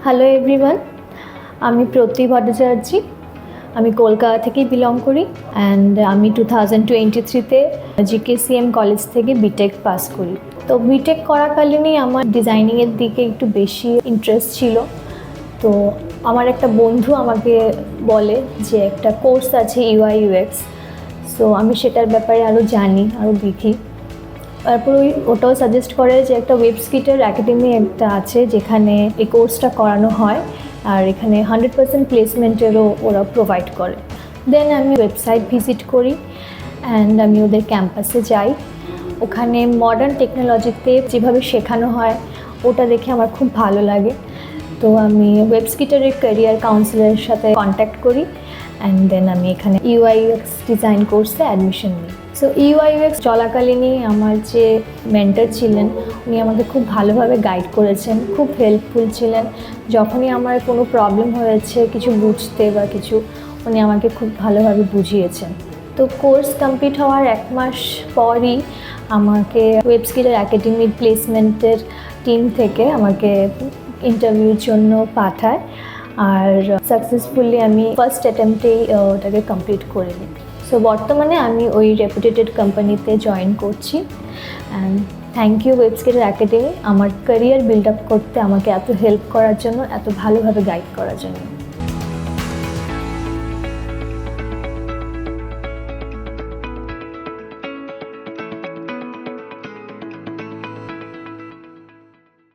Hello everyone, আমি প্রতি ভট্টাচার্যী। আমি কলকাতা থেকেই বিলং করি অ্যান্ড আমি 2023-তে জিকেসিএম কলেজ থেকে বিটেক পাস করি। তো বিটেক করাকালীনই আমার ডিজাইনিংয়ের দিকে একটু বেশি ইন্টারেস্ট ছিল। তো আমার একটা বন্ধু আমাকে বলে যে একটা কোর্স আছে UI/UX, সো আমি সেটার ব্যাপারে আরও জানি, আরও দেখি। তারপর ওটাও সাজেস্ট করে যে একটা ওয়েবস্কিটার একাডেমি একটা আছে যেখানে এই কোর্সটা করানো হয় আর এখানে 100% প্লেসমেন্টেরও ওরা প্রোভাইড করে। দেন আমি ওয়েবসাইট ভিজিট করি অ্যান্ড আমি ওদের ক্যাম্পাসে যাই। ওখানে মডার্ন টেকনোলজিতে যেভাবে শেখানো হয় ওটা দেখে আমার খুব ভালো লাগে। তো আমি ওয়েবস্কিটারের ক্যারিয়ার কাউন্সিলারের সাথে কন্ট্যাক্ট করি অ্যান্ড দেন আমি এখানে UI/UX ডিজাইন কোর্সে অ্যাডমিশন নিই। সো UI/UX চলাকালীনই আমার যে মেন্টর ছিলেন উনি আমাকে খুব ভালোভাবে গাইড করেছেন, খুব হেল্পফুল ছিলেন। যখনই আমার কোনো প্রবলেম হয়েছে কিছু বুঝতে বা কিছু, উনি আমাকে খুব ভালোভাবে বুঝিয়েছেন। তো কোর্স কমপ্লিট হওয়ার 1 মাস পরই আমাকে ওয়েবস্কিটার একাডেমির প্লেসমেন্টের টিম থেকে আমাকে ইন্টারভিউর জন্য পাঠায় আর সাকসেসফুলি আমি ফার্স্ট অ্যাটেম্পটেই ওটাকে কমপ্লিট করে নিই। সো বর্তমানে আমি ওই রেপুটেটেড কোম্পানিতে জয়েন করছি অ্যান্ড থ্যাংক ইউ ওয়েবস্কিটার একাডেমি আমার ক্যারিয়ার বিল্ড আপ করতে আমাকে এত হেল্প করার জন্য, এত ভালোভাবে গাইড করার জন্য।